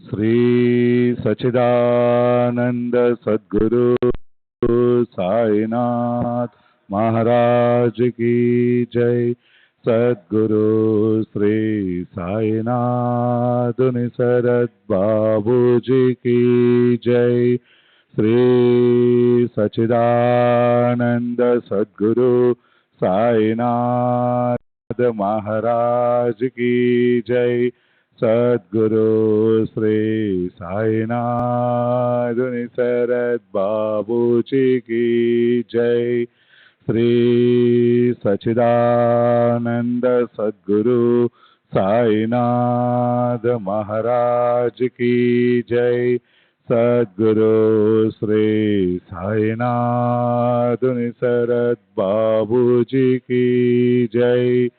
श्री सच्चिदानंद सद्गुरु साईनाथ महाराज की जय। सद्गुरु श्री साईनाथ निसरद बाबू जी की जय। श्री सच्चिदानंद सद्गुरु साईनाथ महाराज की जय। सद्गुरु श्री साईनाथ निसरद बाबू जी की जय। श्री सच्चिदानंद सद्गुरु साईनाथ महाराज की जय। सद्गुरु श्री साईनाथ निसरद बाबू जी की जय।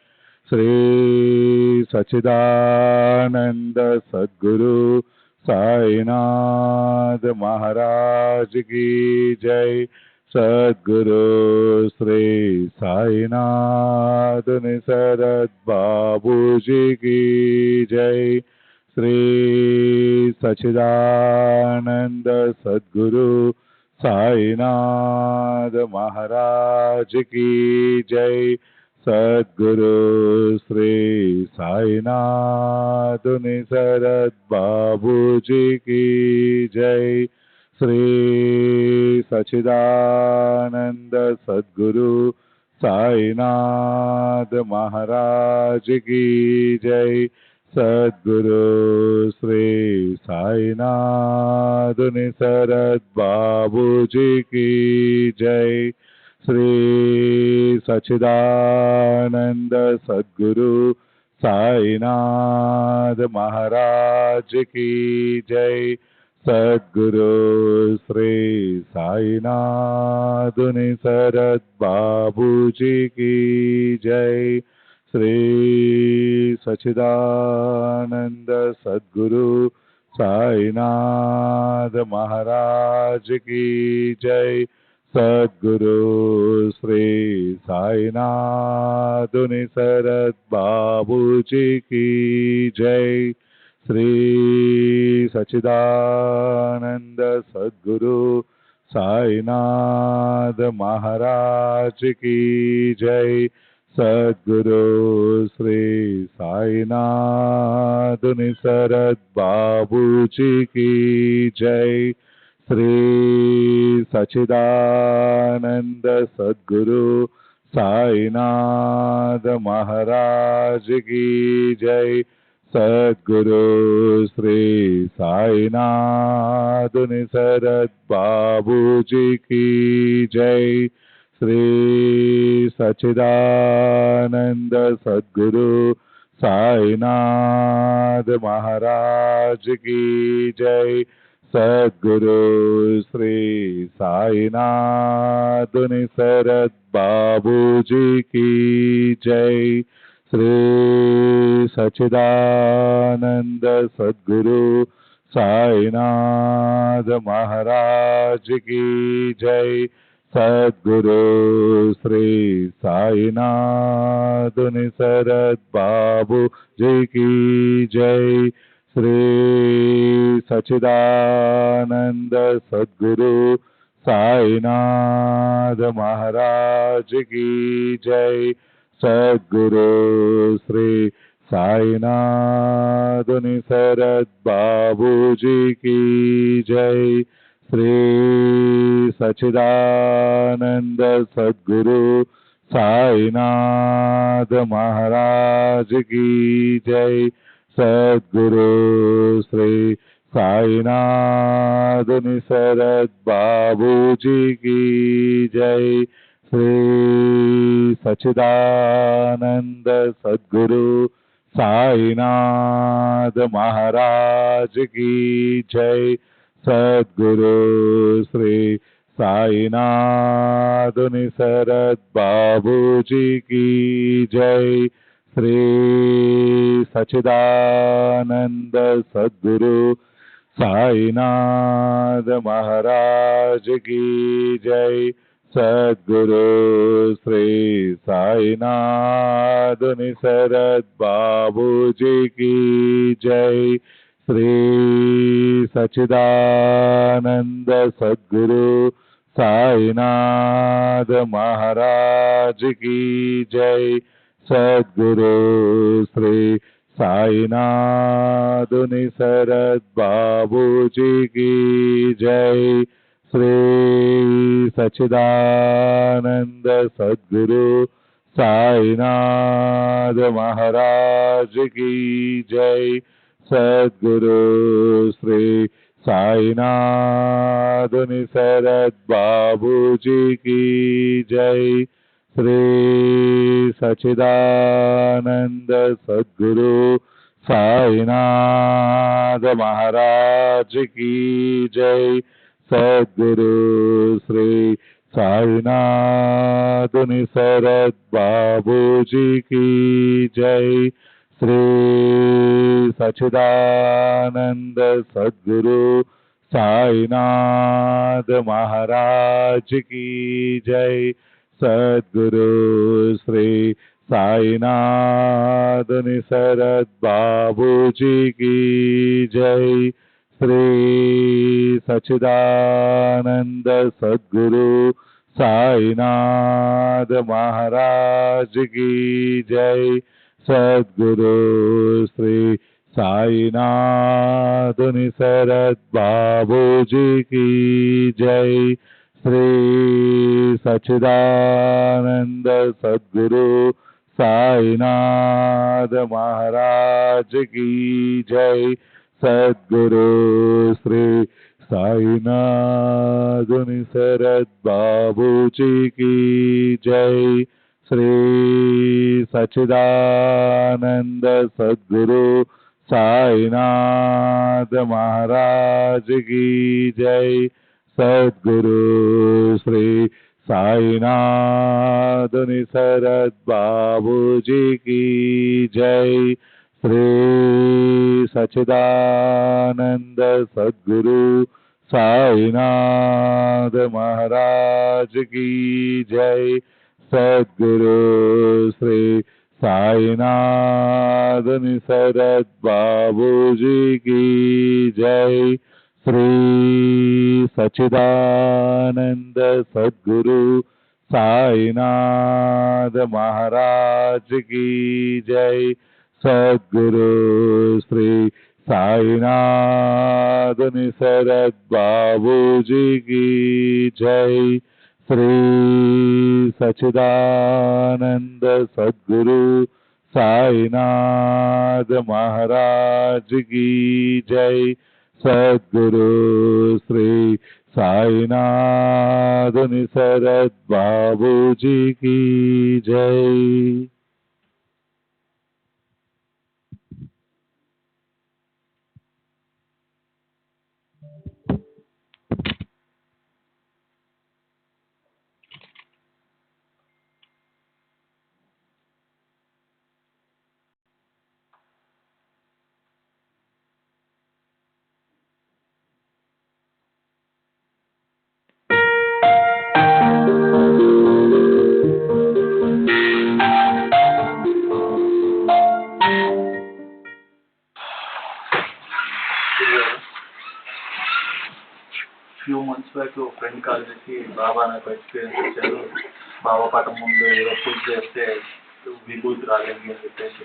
श्री सच्चिदानंद सद्गुरु साईनाथ महाराज की जय। सद्गुरु श्री साईनाथ निसरद बाबू जी की जय। श्री सच्चिदानंद सद्गुरु साईनाथ महाराज की जय। सद्गुरु श्री साईनाथ निसरद बाबू जी की जय। श्री सच्चिदानंद सद्गुरु साईनाथ महाराज की जय। सद्गुरु श्री साईनाथ निसरद बाबू जी की जय। श्री सच्चिदानंद सद्गुरु साईनाथ महाराज की जय। सद्गुरु श्री साईनाथ निसरद बाबू जी की जय। श्री सच्चिदानंद सद्गुरु साईनाथ महाराज की जय। सद्गुरु श्री साईनाथ निसरद बाबू जी की जय। श्री सच्चिदानंद सद्गुरु साईनाथ महाराज की जय। सद्गुरु श्री साईनाथ निसरद बाबू जी की जय। श्री सच्चिदानंद सद्गुरु साईनाथ महाराज की जय। सद्गुरु श्री साईनाथ निसरद बाबू जी की जय। श्री सच्चिदानंद सद्गुरु साईनाथ महाराज की जय। सद्गुरु श्री साईनाथ निसरद बाबू जी की जय। श्री सच्चिदानंद सद्गुरु साईनाथ महाराज की जय। सद्गुरु श्री साईनाथ निसरद बाबू जी की जय। श्री सच्चिदानंद सद्गुरु साईनाथ महाराज की जय। सद्गुरु श्री साईनाथ निसरद बाबू जी की जय। श्री सच्चिदानंद सद्गुरु साईनाथ महाराज की जय। सद्गुरु श्री साईनाथ निसरद बाबू जी की जय। श्री सच्चिदानंद सद्गुरु साईनाथ महाराज की जय। सद्गुरु श्री साईनाथ निसरद बाबू जी की जय। श्री सच्चिदानंद सद्गुरु साईनाथ महाराज की जय। सद्गुरु श्री साईनाथ निसरद बाबू जी की जय। श्री सच्चिदानंद सद्गुरु साईनाथ महाराज की जय। सद्गुरु श्री साईनाथ निसरद बाबू जी की जय। श्री सच्चिदानंद सद्गुरु साईनाथ महाराज की जय। सद्गुरु श्री साईनाथ निसरद बाबू जी की जय। श्री सच्चिदानंद सद्गुरु साईनाथ महाराज की जय। सद्गुरु श्री साईनाथ निसरद बाबू जी की जय। श्री सच्चिदानंद सद्गुरु साईनाथ महाराज की जय। सद्गुरु श्री साईनाथ निसरद बाबू जी की जय। श्री सच्चिदानंद सद्गुरु साईनाथ महाराज की जय। सद्गुरु श्री साईनाथ निसरद बाबू जी की जय। श्री सच्चिदानंद सद्गुरु साईनाथ महाराज की जय। सद्गुरु श्री साईनाथ निसरद बाबू जी की जय। श्री सच्चिदानंद सद्गुरु साईनाथ महाराज की जय। सद्गुरु श्री साईनाथ निसरद बाबू जी की जय। श्री सच्चिदानंद सद्गुरु साईनाथ महाराज की जय। सद्गुरु श्री साईनाथ निसरद बाबू जी की जय। श्री सच्चिदानंद सद्गुरु साईनाथ महाराज की जय। सद्गुरु श्री साईनाथ निसरद बाबू जी की जय। श्री सच्चिदानंद सद्गुरु साईनाथ महाराज की जय। सद्गुरु श्री साईनाथ निसरद बाबू जी की जय। Few months back friend call చేసి బాబా నాకు ఎక్స్పీరియన్స్ ఇచ్చారు, బాబా పటం ముందు ఏదో పూజ చేస్తే విభూతి రాలేదు అని చెప్పేసి.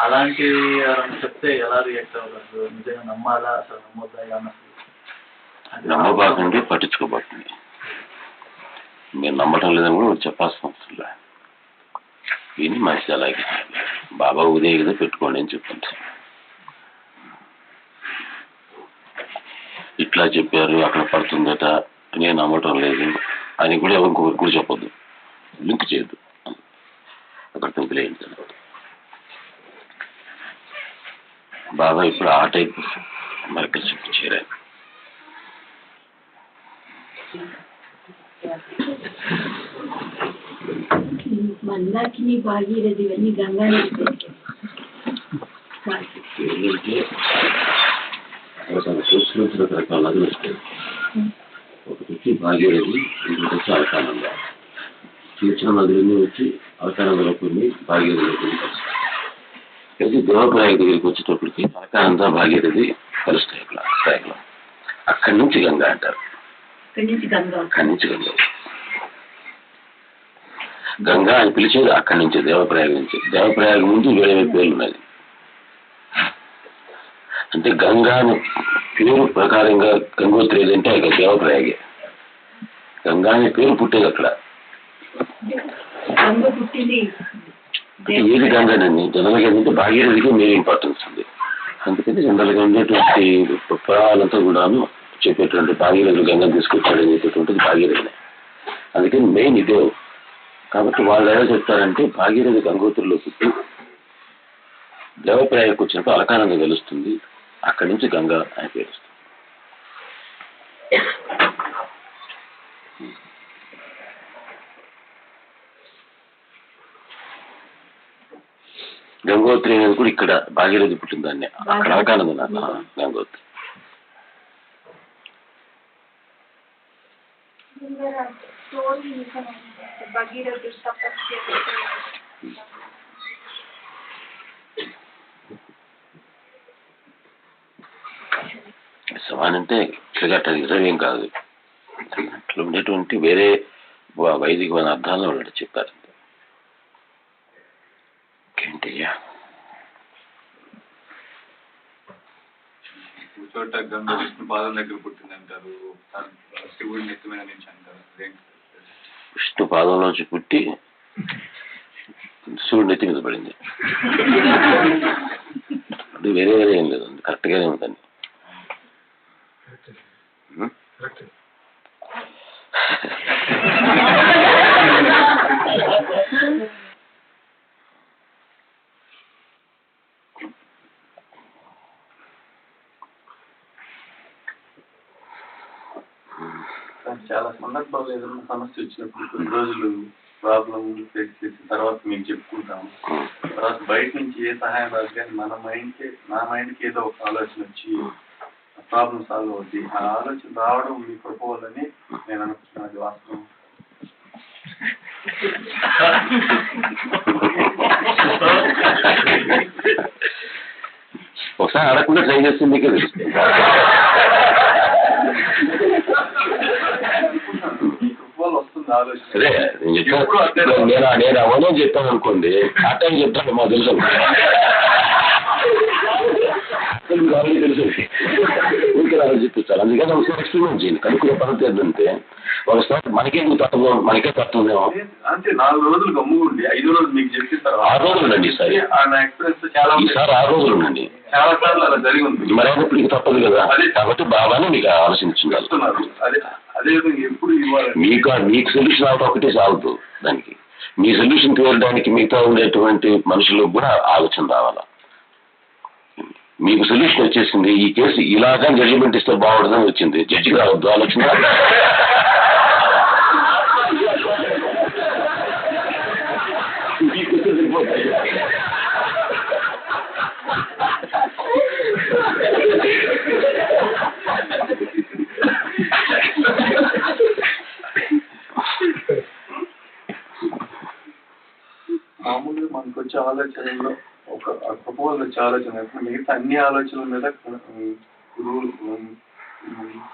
అలాంటివి ఎవరైనా చెప్తే ఎలా రియాక్ట్ అవ్వగలరు? నిజంగా నమ్మాలా, అసలు నమ్మొద్దా? నమ్మబాకండి, పట్టించుకోబాకండి. మీరు నమ్మటం లేదని కూడా చెప్పాల్సిన అవసరం లేదు. విని మంచిది అలాగే బాబా ఉదయం ఏదో పెట్టుకోండి అని చెప్పండి. ఇట్లా చెప్పారు, అక్కడ పడుతుందట, నేను నమ్మటం లేదు అని కూడా ఇంకొకరికి కూడా చెప్పొద్దు, లింక్ చేయొద్దు. అక్కడ తుంపిలేండి. బాబా ఇప్పుడు ఆ టైప్ మనకి చేరారు. మందాకిని భాగీరథి ఇవన్నీ గంగా చూసిన రకరకాల నదులు వస్తాయి. ఒకటి వచ్చి భాగీరథి, ఇంకొకటి వచ్చి అలకానంద. చిన్న చిన్న నదులన్నీ వచ్చి అలకానందలో కొన్ని, భాగీరథిలో కొన్ని వస్తాయి. ఇది దేవప్రయాగ దగ్గరికి వచ్చేటప్పటికి అలకానంద భాగీరథి కలుస్తాయి అక్కడ ప్రయాగలో. అక్కడి నుంచి గంగా అంటారు. అక్కడి నుంచి గంగా గంగా అని పిలిచేది అక్కడి నుంచి, దేవప్రయాగ నుంచి. దేవప్రయాగ ముందు వేరే పేర్లు ఉన్నది. అంటే గంగా అని పేరు ప్రకారంగా గంగోత్రి ఏదంటే ఇక దేవప్రయాగే. గంగా అనే పేరు పుట్టేది అక్కడ. ఏది గంగానండి జనరల్గా ఏంటంటే భాగీరథికి మెయిన్ ఇంపార్టెన్స్ ఉంది. అందుకని జనరల్గా ఉండేటువంటి పురాణాలంతా కూడాను చెప్పేటువంటి భాగీరథులు గంగా తీసుకొచ్చాడని చెప్పేటువంటిది భాగీరథినే. అందుకని మెయిన్ ఇదే. కాబట్టి వాళ్ళు ఎలా చెప్తారంటే భాగీరథి గంగోత్రిలో పుట్టి దేవప్రయాగకు వచ్చినప్పుడు అలకానంద తెలుస్తుంది, అక్కడి నుంచి గంగా అని పేరుస్తుంది. గంగోత్రి అనేది కూడా ఇక్కడ భాగీరథి పుట్టిందాన్ని, అక్కడ అలకానంద గంగోత్రి. సమానంటే ఇట్లా నిజమేం కాదు, అట్లా ఉండేటువంటి వేరే వైదికమైన అర్థాలను వాళ్ళు చెప్పారు. ఏంటయ్యా చోట గంగ విష్ణు పాదం దగ్గర పుట్టింది అంటారు, శివుడి నెత్తి మీద నుంచి అంటారు. విష్ణు పాదంలోంచి పుట్టి శివుడి నెత్తి మీద పడింది. అది వేరే వేరే ఏం లేదు, కరెక్ట్గానే ఉందండి. చాలా సందర్భాలు ఏదైనా సమస్య వచ్చినప్పుడు కొన్ని రోజులు ప్రాబ్లం ఫేస్ చేసిన తర్వాత మేము చెప్పుకుంటాము. తర్వాత బయట నుంచి ఏ సహాయం రాదు, కానీ నా మైండ్కి ఏదో ఒక ఆలోచన వచ్చి ప్రాబ్లం సాల్వ్ అవుతుంది. ఆ ఆలోచన రావడం మీ కృప వల్లని నేను అనుకుంటున్నాను. అది వాస్తవం. ఒకసారి అడగకుండా ట్రై చేస్తుంది మీకే తెలుస్తుంది. సరే నేను అవనో చెప్పాను అనుకోండి, ఆ టైం చెప్తాను మాకు తెలుసు తెలుసు ఊరికే చెప్పిస్తారు. అందుకని ఒకసారి ఎక్స్పెరిమెంట్ చేయండి, కనుక్కునే పద్ధతి ఏంటంటే ఒకసారి మనకే తత్తుందేమో అంటే 4 రోజులు గమ్ముండి 5వ రోజు మీకు చెప్పిస్తారు. 6 రోజులు ఉండండి ఈసారి. ఈసారి 6 రోజులు ఉండండి. చాలా సార్లు అలా జరిగి ఉంది. మరి ఇప్పుడు తప్పదు కదా, కాబట్టి బాగానే మీకు ఆలోచించున్నారు. ఎప్పుడు ఇవ్వాలి మీకు సొల్యూషన్ అవడం ఒకటే సాగుతూ దానికి మీ సొల్యూషన్ తీయడానికి మిగతా ఉండేటువంటి మనుషులకు కూడా ఆలోచన రావాలా. మీకు సొల్యూషన్ వచ్చేసింది, ఈ కేసు ఇలాగా జడ్జిమెంట్ ఇస్తే బాగుంటుందని వచ్చింది, జడ్జికి రావద్దు ఆలోచన. మామూలుగా మనకు వచ్చే ఆలోచనలో ఒక ప్రపోజల్ వచ్చే ఆలోచన మిగతా అన్ని ఆలోచనల మీద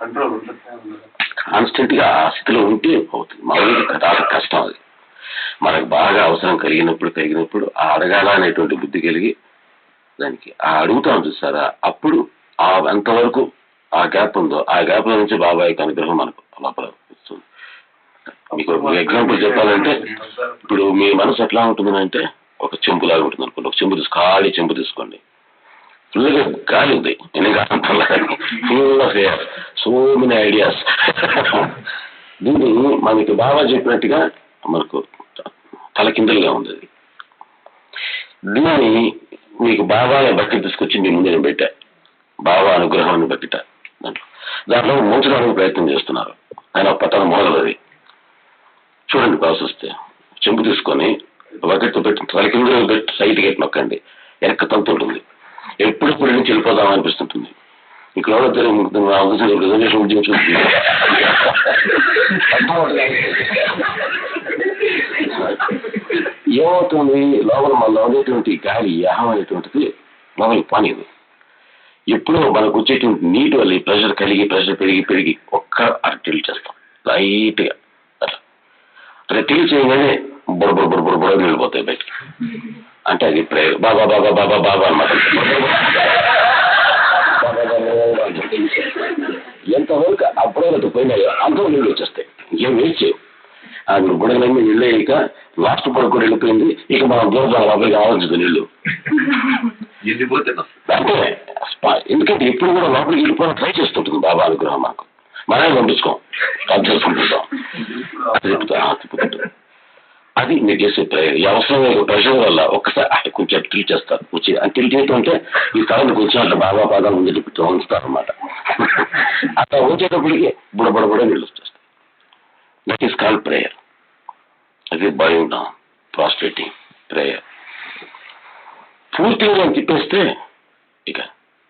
కంట్రోల్ ఉంటుంది. కాన్స్టెంట్ గా ఆ స్థితిలో ఉంటే అవుతుంది. మామూలుగా కష్టం అది. మనకు బాగా అవసరం కలిగినప్పుడు ఆ అడగాల అనేటువంటి బుద్ధి కలిగి దానికి ఆ అడుగుతాం చూసారా, అప్పుడు ఆ ఎంతవరకు ఆ గ్యాప్ ఉందో ఆ గ్యాప్ లో నుంచి బాబాయ్ అనుగ్రహం మనకు లోపల వస్తుంది. మీకు ఎగ్జాంపుల్ చెప్పాలంటే, ఇప్పుడు మీ మనసు ఎట్లా ఉంటుందంటే ఒక చెంబులాగా ఉంటుంది అనుకోండి. ఒక చెంబు ఖాళీ చెంబు తీసుకోండి, ఫుల్గా గాలి ఉంది, full of air, so many ideas. దీన్ని మనకి బాబా చెప్పినట్టుగా మనకు తలకిందులుగా ఉంది. దీన్ని మీకు బాబాని బట్టి తీసుకొచ్చి మీ ముందు నేను పెట్టా, బాబా అనుగ్రహాన్ని బట్టిట దాంట్లో ముంచడానికి ప్రయత్నం చేస్తున్నారు. ఆయన పట్టణ మొదలు అది చూడండి. ప్రాసెస్ వస్తే చెంపు తీసుకొని బకెట్తో పెట్టి తలకిందులు పెట్టి సైట్ గేట్ నొక్కండి, వెనక్కి తంతుంటుంది. ఎప్పుడెప్పుడు నుంచి వెళ్ళిపోదాం అనిపిస్తుంటుంది. ఇక్కడ రిజర్వేషన్ ఉద్యోగం చూస్తుంది. ఏమవుతుంది, లోపల మనలో ఉండేటువంటి గాలి అహం అనేటువంటిది లోపలికి పోనీదు. ఎప్పుడో మనకు వచ్చేటువంటి నీటి వల్ల ఈ ప్రెషర్ కలిగి ప్రెషర్ పెరిగి పెరిగి ఒక్క టిల్ట్ చేస్తాం లైట్గా అట్లా. అట్లా టిల్ట్ చేయగానే బొడ బొడ బొడ బొడ వెళ్ళిపోతాయి బయటికి. అంటే అది ప్రేయర్. బాబా బాబా బాబా బాబా అనమాట. ఎంతవరకు అప్పుడే పోయినాయో అంతలో నీళ్ళు వచ్చేస్తాయి. ఇంకేం వేస్ట్ చేయవు. బుడగలన్నీ నీళ్ళు అయ్యాక లాస్ట్ బుడ కూడా వెళ్ళిపోయింది. ఇక మనం దూరం లోపలికి ఆలోచించదు నీళ్ళు అంటే. ఎందుకంటే ఎప్పుడు కూడా లోపలికి వెళ్ళిపోవడం ట్రై చేస్తుంటుంది బాబా అనుగ్రహం. మాకు మనమే పంపించుకోం, కట్ చేసుకుంటుంటాం. తిప్పుతుంటాం. అది మీరు చేసే ప్రేయర్. ఈ అవసరం ప్రెషర్ వల్ల ఒక్కసారి కొంచెం టిల్ట్ చేస్తారు. టిల్ట్ చేయటం అంటే ఈ తలని కొంచెం అట్లా బాబా పాదాలు ముందు ఉంచుతారు అనమాట. అట్లా ఉంచేటప్పటికి బుడబుడ నీళ్ళు వచ్చేస్తాయి. That is called prayer. అది బయింగ్ డౌన్, ప్రాస్ట్రేటింగ్ ప్రేయర్. పూర్తిగా తిప్పేస్తే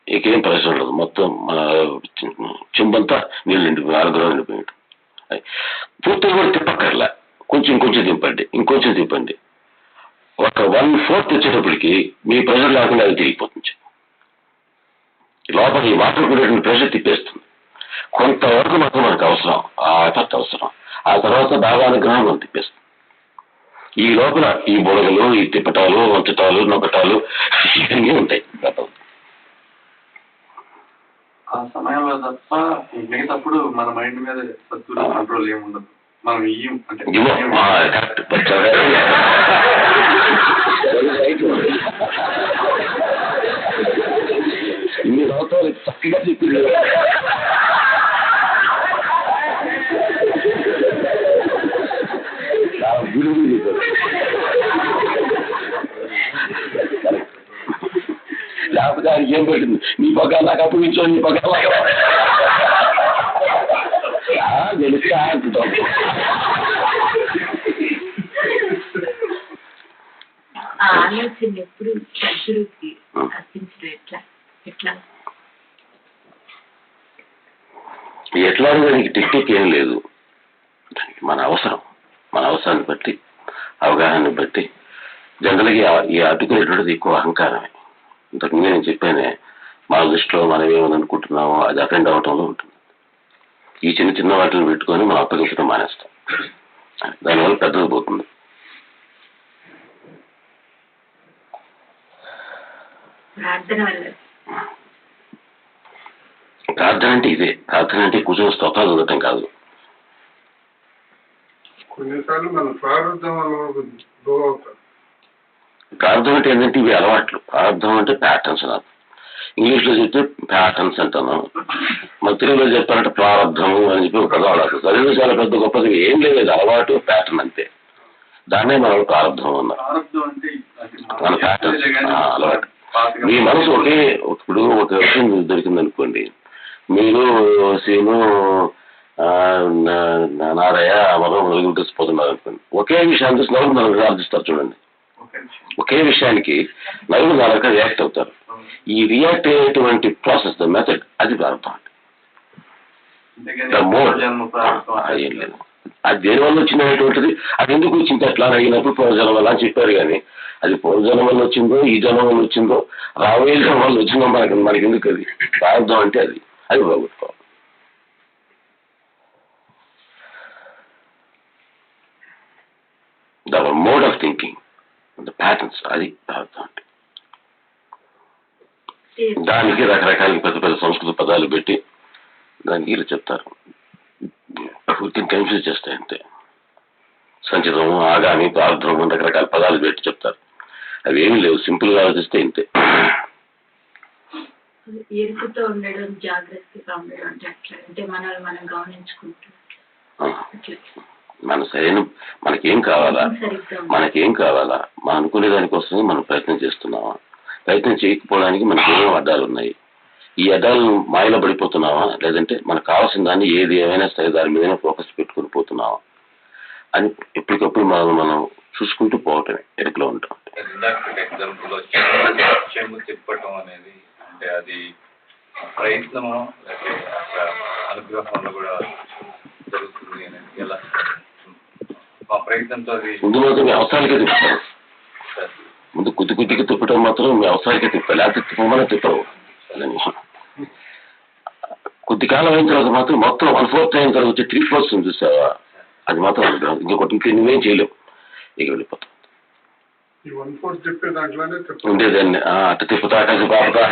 ఇకేం ప్రెషర్ ఉండదు. మొత్తం మన చెంబంతా నీళ్ళు నిండిపోయి ఆరోగ్యం నిండిపోయినట్టు. పూర్తిగా కూడా తిప్పక్కర్లా, కొంచెం తిప్పండి, ఇంకొంచెం తిప్పండి. ఒక 1/4 వచ్చేటప్పటికి మీ ప్రెషర్ లేకుండా అది తిరిగిపోతుంది. లోపల ఈ వాటర్ కూడేటువంటి ప్రెషర్ తిప్పేస్తుంది. కొంతవరకు మాత్రం మనకు అవసరం, ఆ ఎఫెక్ట్ అవసరం. ఆ తర్వాత బాగా అనుగ్రహం మనం తిప్పేస్తుంది. ఈ లోపల ఈ బుడగలు, ఈ తిప్పటాలు, వంచటాలు, నొక్కటాలు ఇవన్నీ ఉంటాయి. ఆ సమయంలో తప్ప మిగతాప్పుడు మన మైండ్ మీద సత్తులు కంట్రోల్ ఏముండదు. మనం ఇన్ని సంవత్సరాలు చక్కగా చెప్పింది. లేకపోతే ఆయనకి ఏం పెట్టింది, నీ పక్క నాకు అప్పగించో, నీ పక్క గెలుస్తా అంటున్నాం. ఆలోచన ఎప్పుడు సద్గురుకి అర్పించడం ఎట్లా దానికి టెక్నిక్ ఏం లేదు. మన అవసరాన్ని బట్టి, అవగాహనని బట్టి. జనరల్గా ఈ అడ్డుకునేటువంటిది ఎక్కువ అహంకారమే. ఇంతకుముందు నేను చెప్పానే, మన దృష్టిలో మనం ఏమని అనుకుంటున్నామో అది అటెండ్ అవటంలో ఉంటుంది. ఈ చిన్న వాటిని పెట్టుకొని మనం అప్పగించడం మానేస్తాం. దానివల్ల పెద్దది పోతుంది. ప్రార్థన అంటే ఇదే. ప్రార్థన అంటే కూర్చొని స్తోత్రాలు చదవటం కాదు. కొన్నిసార్లు మన ప్రారంభం ప్రార్థన అంటే ఏంటంటే ఇవి అలవాట్లు. ప్రార్థన అంటే ప్యాటర్న్స్ అన్నారు. ఇంగ్లీష్లో చెప్తే ప్యాటర్న్స్ అంటాను, మన తెలుగులో చెప్పాలంటే ప్రారంభము అని చెప్పి ఒక పదం అడగదు. చదివిన చాలా పెద్ద గొప్పది ఏం లేదు, అలవాటు ప్యాటర్న్ అంతే. దాన్నే మనం ప్రారంభం అన్నారు. మన ప్యాటర్న్స్ అలవాటు. మీ మనసు ఇప్పుడు ఒక విషయం దొరికిందనుకోండి, మీరు సీను నారయ్య మనం నలుగురు తెలిసిపోతున్నారు అనుకోండి. ఒకే విషయాన్ని చూసి నలుగురు నలుగురు ఆలోచిస్తారు. చూడండి, ఒకే విషయానికి నలుగురు నాలుగు రియాక్ట్ అవుతారు. ఈ రియాక్ట్ అయ్యేటువంటి ప్రాసెస్, ద మెథడ్, అది ప్రారంభం అంటే. ఏం లేదు, అది దేనివల్ల వచ్చినటువంటిది, అది ఎందుకు వచ్చింది అట్లా అడిగినప్పుడు పూర్వజనం వల్ల అని చెప్పారు. కానీ అది పూర్వజనం వల్ల వచ్చిందో, ఈ జనం వల్ల వచ్చిందో, రాబోయే జనం వల్ల వచ్చిందో మనకి ఎందుకు? అది ప్రారంభం అంటే అది పోగొట్టుకోవాలి. The mode of thinking, the patterns, అది ప్రారంభం అంటే. దానికి రకరకాల పెద్ద పెద్ద సంస్కృత పదాలు పెట్టి దానికి ఇలా చెప్తారు. పూర్తిని కన్ఫ్యూజ్ చేస్తాయి అంతే. సంచితము, ఆగామి, ప్రార్థనము రకరకాల పదాలు పెట్టి చెప్తారు. అవి ఏమీ లేవు, సింపుల్గా ఆలోచిస్తే ఇంతే. ఎరుపుతో ఉండడం, జాగ్రత్తగా ఉండడం అంటే అట్లా, అంటే మనల్ని మనం గమనించుకుంటూ మన సరైన మనకేం కావాలా, మనం అనుకునే దానికోసమే మనం ప్రయత్నం చేస్తున్నామా, ప్రయత్నం చేయకపోవడానికి మనకి ఏమేమి అడ్డాలు ఉన్నాయి, ఈ అడ్డాలను మాయలో పడిపోతున్నావా, లేదంటే మనకు కావాల్సిన దాన్ని ఏది ఏమైనా సరే దాని మీదనే ఫోకస్ పెట్టుకుని పోతున్నావా అని ఎప్పటికప్పుడు మనం చూసుకుంటూ పోవటమే ఎరుకులో ఉంటాం. ఎగ్జాంపుల్ చెంబు తిప్పటం అనేది అంటే అది ప్రయత్నమో లేకపోతే అనుగ్రహంలో కూడా జరుగుతుంది అనేది ఎలా ప్రయత్నంతో ముందు మాత్రం మీ అవసరాలకే తిప్పుతారు. ముందు కుద్దికి తిప్పడం మాత్రం మీ అవసరాలకే తిప్పాలి, లేకపోతే తిప్పమనే తిప్పవు. కొద్ది కాలం అయిన తర్వాత మాత్రం మొత్తం 1/4 అయిన తర్వాత వచ్చే 3/4 చూసావా, అది మాత్రం అనుగ్రహం. ఇంకొకటి నువ్వేం చేయలేవు, ఇక వెళ్ళిపోతావు. ఉండేదాన్ని అట్ట తిప్పుతా, కాసేపు ఆపుతా,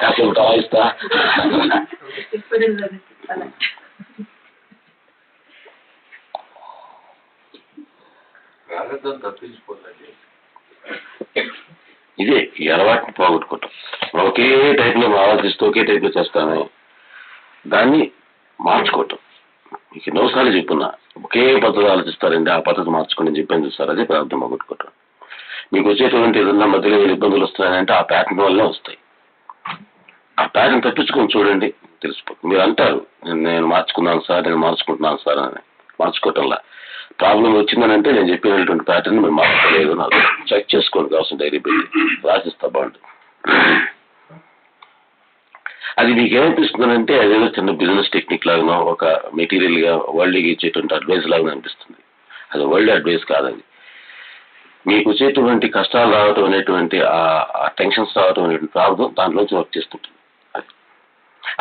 కాసేపు టాయిస్తా. ఇదే ఈ అలవాటుని పోగొట్టుకుంటాం. ఒకే టైప్లో ఆలోచిస్తూ ఒకే టైప్లో చేస్తాను, దాన్ని మార్చుకోవటం. మీకు ఎన్నోసార్లు చెప్పున్నా, ఒకే పద్ధతి ఆలోచిస్తారండి, ఆ పద్ధతి మార్చుకోండి అని చెప్పాను చూస్తారు. అదే ప్రార్థన పోగొట్టుకోవటం. మీకు వచ్చేటువంటి ఏదన్నా మధ్యలో ఇబ్బందులు వస్తున్నాయంటే ఆ ప్యాటర్న్ వల్లనే వస్తాయి. ఆ ప్యాటర్న్ తప్పించుకొని చూడండి, తెలిసిపోతుంది. మీరు అంటారు నేను మార్చుకున్నాను సార్, నేను మార్చుకుంటున్నాను సార్ అని. మార్చుకోవటంలా ప్రాబ్లం వచ్చిందని అంటే నేను చెప్పినటువంటి ప్యాటర్న్ మీరు మార్చుకోలేదు, నాకు చెక్ చేసుకోండి, కావాల్సిన డైరీ పెట్టి రాసిస్తా బాగుంటుంది. అది మీకు ఏమనిపిస్తుందంటే అదేదో చిన్న బిజినెస్ టెక్నిక్ లాగానో ఒక మెటీరియల్గా వరల్డ్కి ఇచ్చేటువంటి అడ్వైస్ లాగా అనిపిస్తుంది. అది వరల్డ్ అడ్వైస్ కాదండి. మీకు వచ్చేటువంటి కష్టాలు రావటం అనేటువంటి ఆ టెన్షన్స్ రావటం అనేటువంటి ప్రాబ్లం దాంట్లోంచి వర్క్ చేస్తుంటుంది.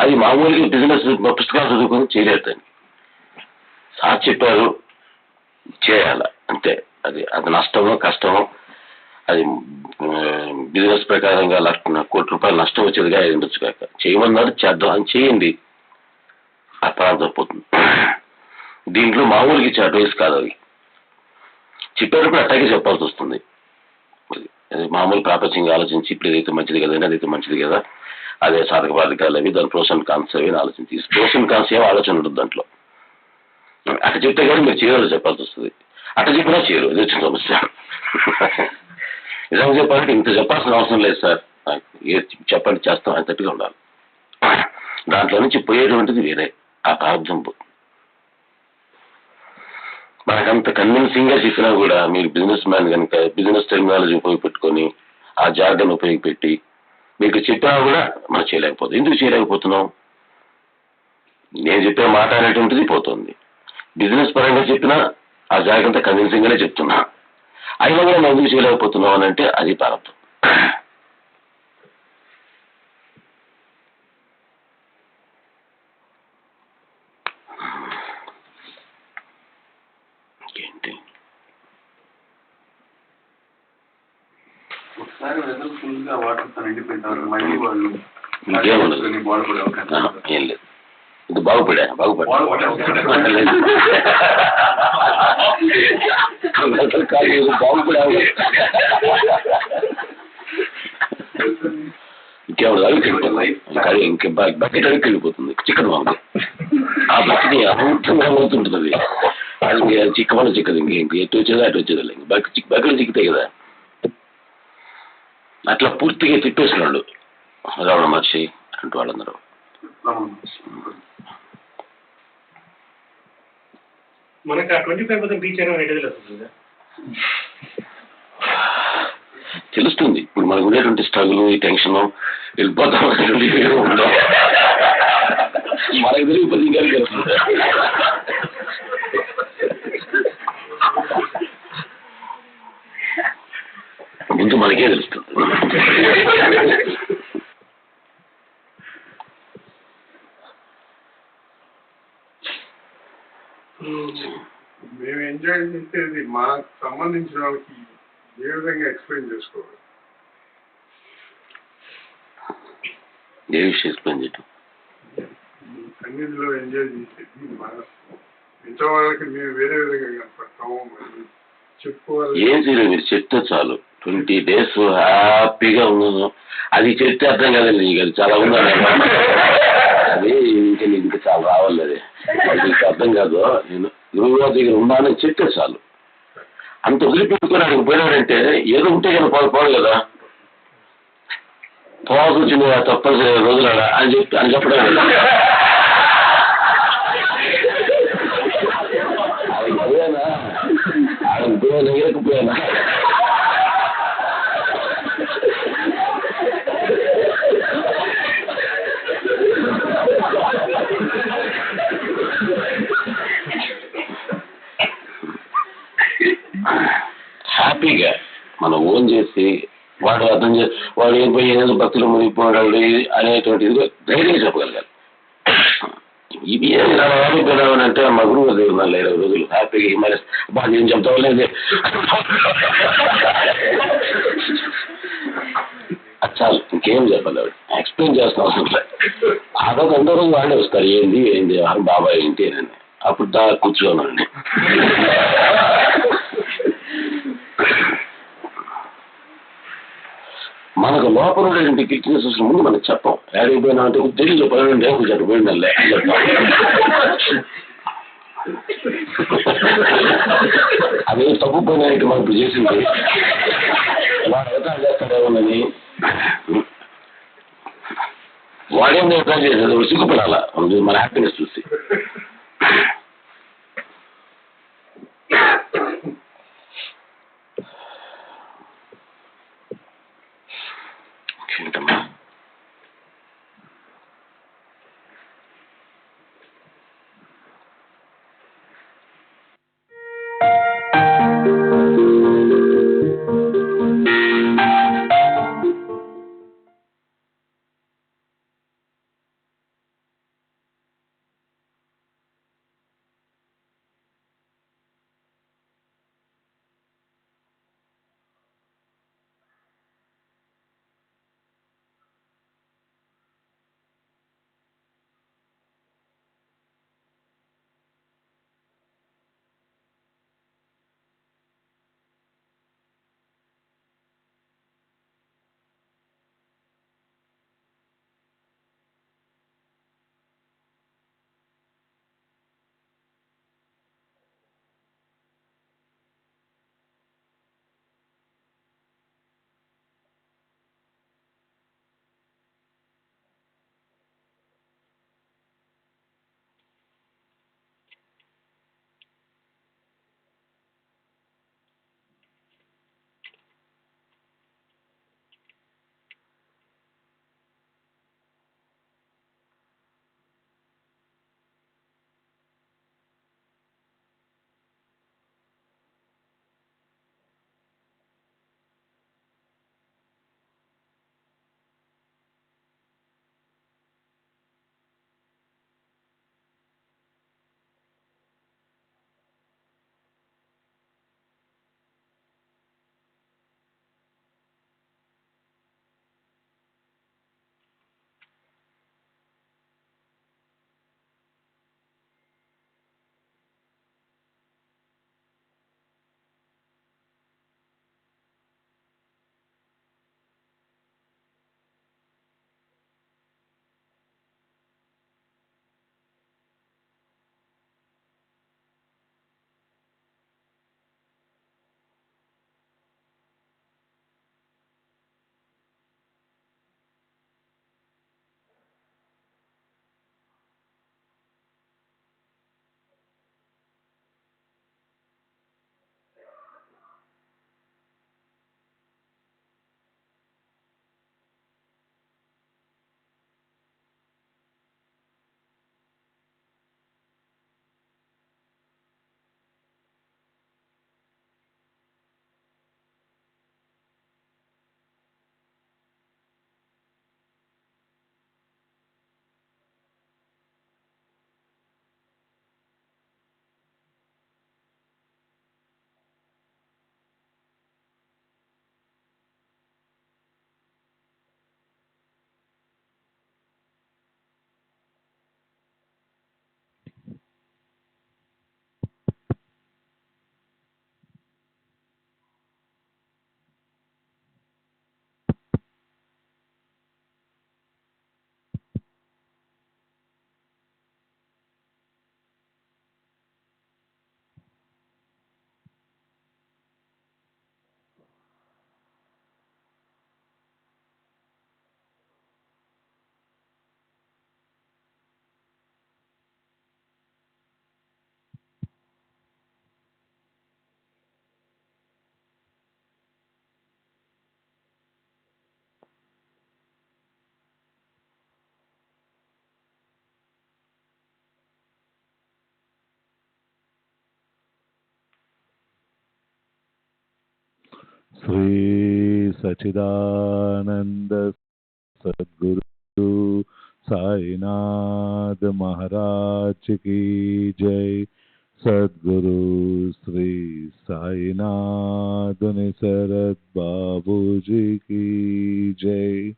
అది మామూలుగా బిజినెస్ పుస్తకాలు చదువుకొని చేయలేదండి. సార్ చెప్పారు చేయాల అంతే. అది నష్టమో కష్టమో, అది బిజినెస్ ప్రకారంగా ₹1,00,000 కోటి నష్టం వచ్చేదిగా ఉండొచ్చు కాక, చేయమన్నారు చేద్దాం అని చేయండి, అపరాధం పోతుంది. దీంట్లో మామూలుగా ఇచ్చే అడ్వైస్ కాదు. అది చెప్పేటప్పుడు అట్టాగే చెప్పాల్సి వస్తుంది. అది మామూలు ప్రాపంచికంగా ఆలోచించి ఇప్పుడు ఏదైతే మంచిది కదండి, అదైతే మంచిది కదా, అదే సాధక బాధకాలు అవి, దాని ప్రోస్ అండ్ కాన్స్ అవి ఆలోచించి, ప్రోస్ అండ్ కాన్స్ ఏం ఆలోచన ఉంటుంది దాంట్లో. అట్ట చెప్తే కానీ మీరు చేయాలో చెప్పాల్సి వస్తుంది. అట్ట చెప్పినా చేయరు, ఇది వచ్చిన సమస్య. నిజంగా చెప్పాలంటే ఇంత చెప్పాల్సిన అవసరం లేదు సార్, చెప్పండి చేస్తాం అంతట్టుగా ఉండాలి. దాంట్లో నుంచి పోయేటువంటిది వేరే, ఆ ప్రార్థన పోతుంది. మనకంత కన్విన్సింగ్గా చెప్పినా కూడా మీరు బిజినెస్ మ్యాన్ కనుక బిజినెస్ టెక్నాలజీ ఉపయోగపెట్టుకొని ఆ జార్గన్ ఉపయోగపెట్టి మీకు చెప్పినా కూడా మనం చేయలేకపోతాం. ఎందుకు చేయలేకపోతున్నాం? నేను చెప్పే మాట అనేటువంటిది పోతుంది. బిజినెస్ పరంగా చెప్పినా ఆ జాగ్రత్త కన్విన్సింగ్గానే చెప్తున్నా, అయినా కూడా మనం ఎందుకు చేయలేకపోతున్నాం అని అంటే అది ప్రారంభం. ఇంకేంటి ఒకసారి వెదర్ ఫుల్గా వాటర్తో నిండిపోయిన తర్వాత మళ్ళీ వాళ్ళు ఇంకేముండదు, ఏం లేదు. ఇది బాగుపడా ఇంకేమన్నా ఇంకే బకెట్ అడిగి వెళ్ళిపోతుంది చికెన్ బాగుంది. ఆ బకెట్ అనంతంగా అవుతుంటుంది. అది చిక్కమని చిక్కదు, ఇంక ఎటు వచ్చేదా అటు వచ్చేదా, బకెట్ చిక్కుతాయి కదా. అట్లా పూర్తిగా తిప్పేసినాడు రావణ మహర్షి అంటూ వాళ్ళందరూ. మనకు ఆ 25% రీచ్ అయినా తెలుస్తుంది. ఇప్పుడు మనకు ఉండేటువంటి స్ట్రగుల్, ఈ టెన్షన్ వెళ్ళిపోతాం అనేటువంటి ఉండవు. మనకు తెలియకపోతే ఇంకా తెలుస్తుంది. ముందు మనకే తెలుస్తుంది. మేము ఎంజాయ్ చేసేది మాకు సంబంధించిన వాళ్ళకి ఏ విధంగా ఎక్స్ప్లెయిన్ చేసుకోవాలి? ఏ విషయం ఎక్స్ప్లెయిన్ చేయటం? సన్నిధిలో ఎంజాయ్ చేసేది మిగతా వాళ్ళకి మేము వేరే విధంగా కనపడతాము, చెప్పుకోవాలి. ఏం చేయలేదు, మీరు చెప్తే చాలు. 20 days హ్యాపీగా ఉన్నాను. అది చెప్తే అర్థం కాదండి, నీకు అది చాలా ఉందని అది ఇంకా చాలా రావాలి. అది నీకు అర్థం కాదు. నేను గురువు దగ్గర ఉన్నానని చెప్తే చాలు. అంత వదిలిపెట్టుకొని అక్కడికి పోయినాడంటే ఏదో ఉంటే కానీ పోదు కదా. పోవాల్సి వచ్చింది తప్పనిసరి రోజులాడా అని చెప్పడం అది పోయానా, ఆయన పోయానా ఎరకపోయానా. మనం ఓన్ చేసి వాడు అర్థం చేసి వాడు ఏం పోయి ఏదో భక్తులు మునిగిపోవడం అనేటువంటిది ధైర్యంగా చెప్పగలగాలి. ఇవి అంటే మా గురువు దగ్గర 20 రోజులు హ్యాపీగా మరి బాగా ఏం చెప్తావు లేదు చాలు, ఇంకేం చెప్పాలి. ఆవిడ ఎక్స్ప్లెయిన్ చేస్తాం అసలు. అదొక 2 రోజులు వాళ్ళే వస్తారు, ఏంది బాబాయ్ ఏంటి అని. అప్పుడు కూర్చోనండి. మనకు లోపల ఉండేటువంటి కిక్నెస్ ముందు మనం చెప్పాం. ఏడైపోయినా అంటే తెలియదు 12 ఏళ్ళు చనిపోయిన అదే తప్పు పని అయితే మనకు చేసింది. వాడు అవతారం చేస్తాడేమోనని వాడేం అవతారం చేసేది సిగ్గుపడాలా మన హ్యాపీనెస్ చూసి. ఏంటమ్మా श्री सच्चिदानंद सद्गुरु साईनाथ महाराज की जय। सद्गुरु श्री साईनाथ निसरद बाबू जी की जय।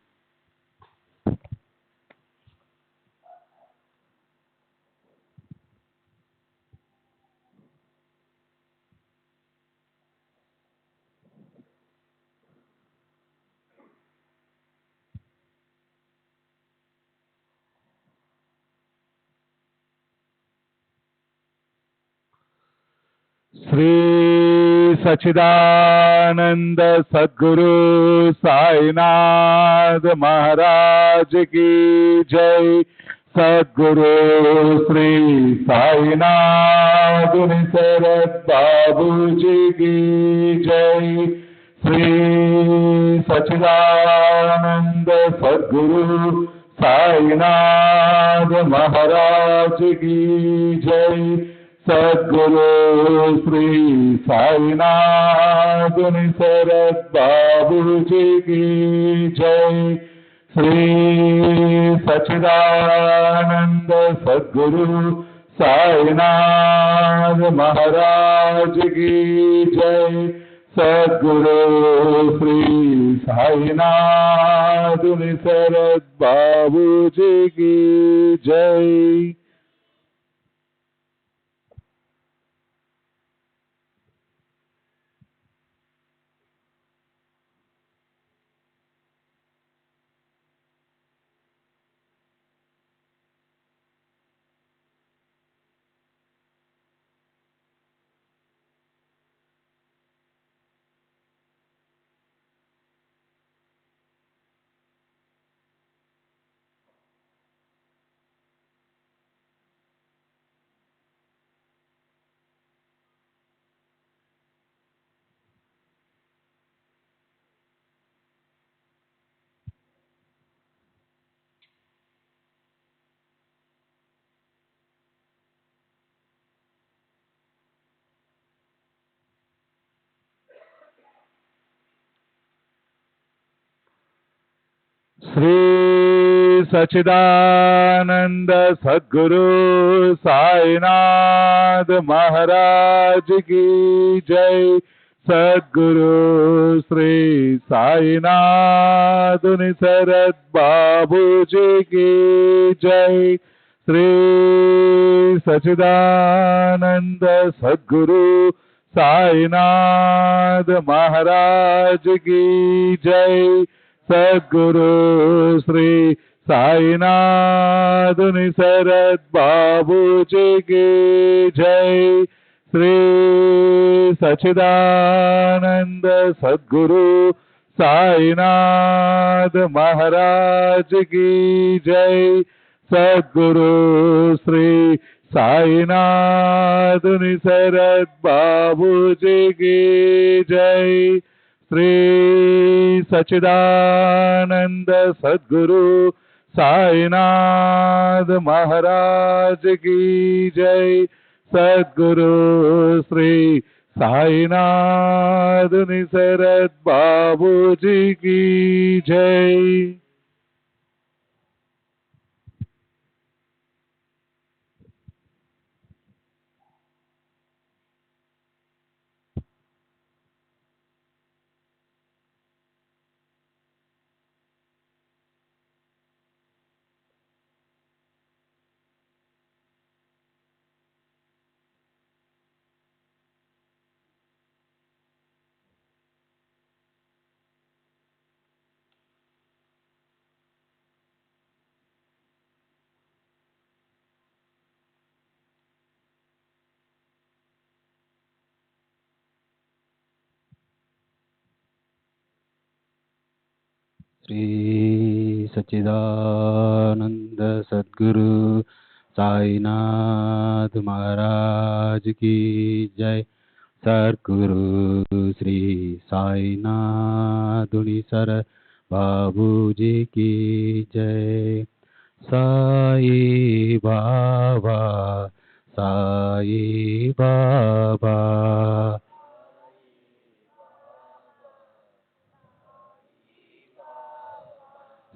श्री सच्चिदानंद सद्गुरु साईनाथ महाराज की जय। सद्गुरु श्री साईनाथ निसरद बाबू जी की जय। श्री सच्चिदानंद सद्गुरु साईनाथ महाराज की जय। सद्गुरु श्री साईनाथ निसरद बाबू जी की जय। श्री सच्चिदानंद सद्गुरु साईनाथ महाराज की जय। सद्गुरु श्री साईनाथ निसरद बाबू जी की जय। श्री सच्चिदानंद सद्गुरु साईनाथ महाराज की जय। सद्गुरु श्री साईनाथ निसरद बाबू जी की जय। श्री सच्चिदानंद सद्गुरु साईनाथ महाराज की जय। सद्गुरु श्री साईनाथ निसरद बाबू जी की जय। श्री सच्चिदानंद सद्गुरु साईनाथ महाराज की जय। सद्गुरु श्री साईनाथ निसरद बाबू जी की जय। श्री सच्चिदानंद सद्गुरु साईनाथ महाराज की जय। सद्गुरु श्री साईनाथ निसरद बाबू जी की जय। श्री सच्चिदानंद सद्गुरु साईनाथ महाराज की जय। सद्गुरु श्री साईनाथ निसर बाबू जी की जय। साई बाबा साई बाबा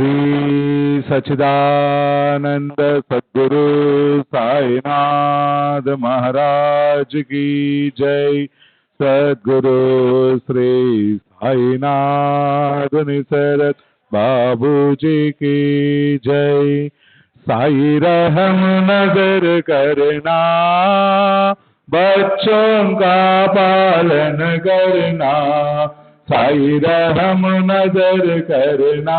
श्री सच्चिदानंद सद्गुरु साईनाथ महाराज की जय। सद्गुरु श्री साईनाथ निसरत बाबू जी की जय। साई रहम नजर करना, बच्चों का पालन करना। साई रहम नजर करना,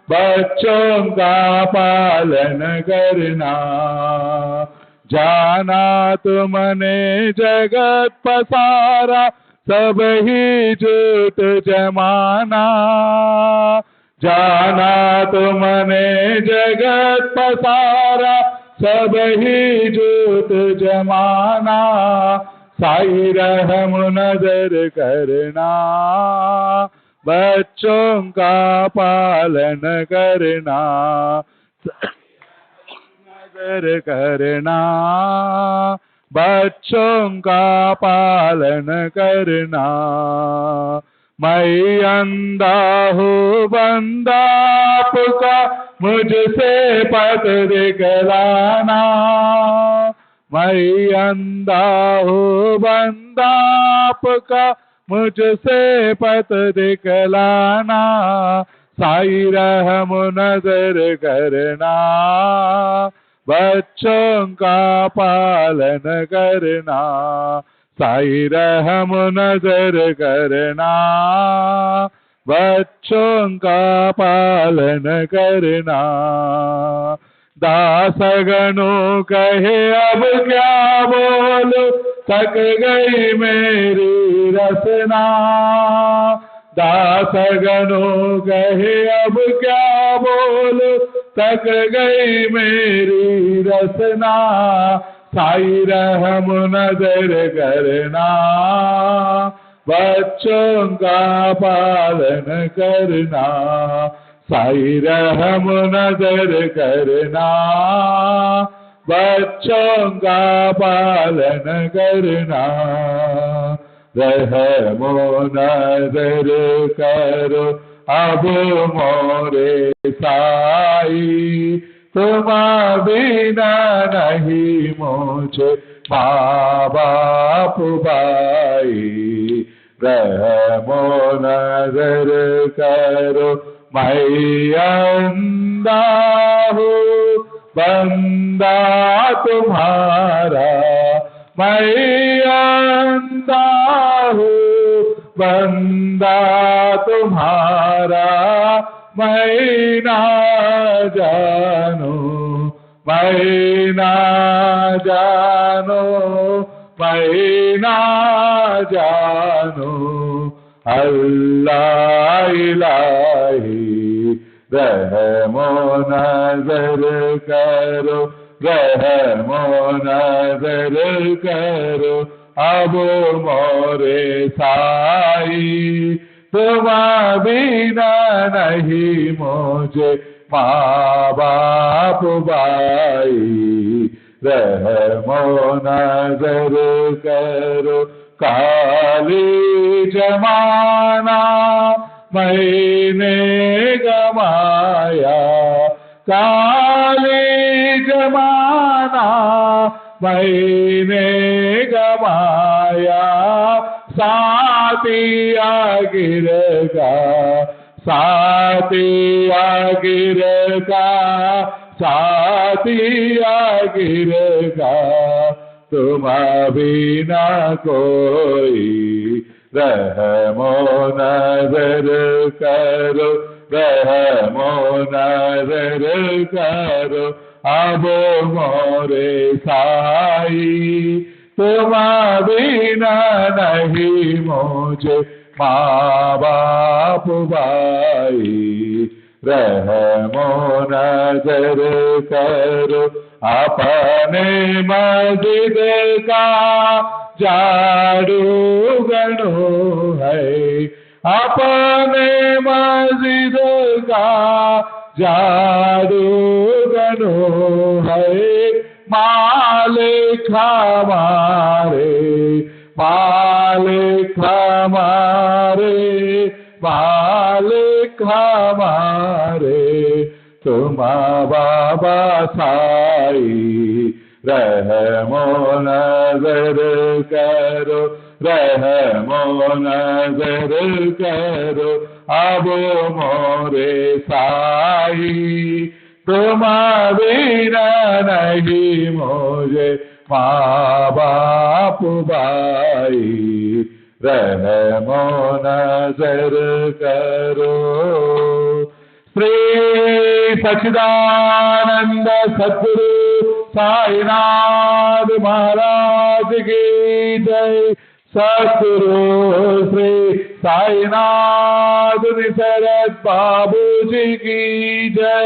बच्चों का पालन करना। जाना तुमने जगत पसारा, सब ही झूठ जमाना। जाना तुमने जगत पसारा, सब ही झूठ जमाना। साई रहम नजर करना, बच्चों का पालन करना। नजर करना, बच्चों का पालन करना। मैं अंधा हूँ बंदा आपका, मुझसे पथ दिखलाना। मैं अंधा हूँ बंदा आपका, मुझसे पथ दिखलाना। साई रहम नजर करना, बच्चों का पालन करना। साई रहम नजर करना, बच्चों का पालन करना। दासगणों कहे अब क्या बोलूं, थक गई मेरी रसना। दासगणों कहे अब क्या बोलूं, थक गई मेरी रसना। साई रहम नजर करना, बच्चों का पालन करना। साई रहम नजर करना, बच्चों का पालन करना। रहमो नजर करो अब मोरे साई, तुम बिना नहीं मुझे माँ बाप भाई। रहमो नजर करो मैं अंधा हूँ बंदा तुम्हारा। मैं अंधा हूँ बंदा तुम्हारा। मैं ना जानू, मैं ना जानू, मैं ना जानू। अल्लाह इलाही रहमो नजर करो, रहमो नजर करो अब मोरे साई। तुम बिना नहीं मुझे माँ बाप भाई। रहमो नजर करो काली जमाना मैंने गमाया। काली जमाना मैंने गमाया। साथिया गिरगा, साथिया गिरगा, साथिया गिरगा। तुम बिना कोई रहमो नजर करो, रहमो नजर करो अब मोरे साई। तुम बिना नहीं मुझे माँ बाप भाई। रहमो नजर करो अपने मस्जिद का झाड़ू गणो है। अपने मस्जिद का झाड़ू गणो है। मालिक हमारे, मालिक हमारे, मालिक मालिक हमारे तुम बाबा साई रहमो नजर करो रहमो नजर करो अब मोरे साई तुम बिना नहीं मुझे माँ बाप भाई रहमो नजर करो। श्री सच्चिदानंद सद्गुरु साईनाथ महाराज की जय। सद्गुरु श्री साईनाथ निसरत बाबू जी की जय।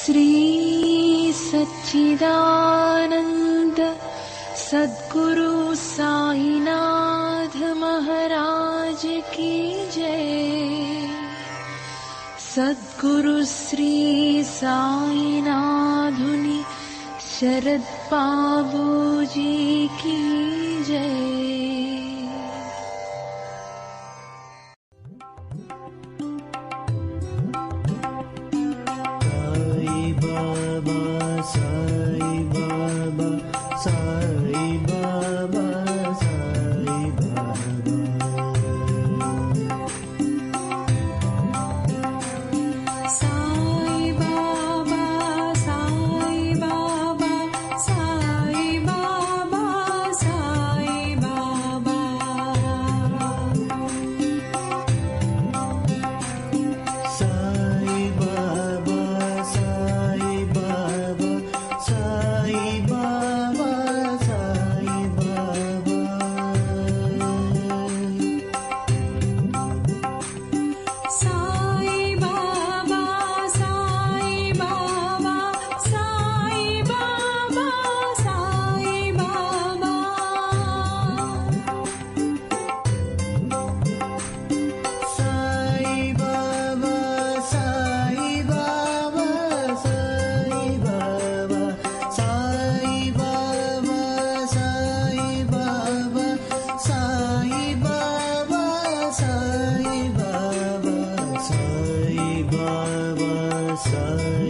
श्री सच्चिदानंद सद्गुरु साईनाथ महाराज की जय। सद्गुरु श्री साईनाथुनि शरद बाबू जी की जय। Sai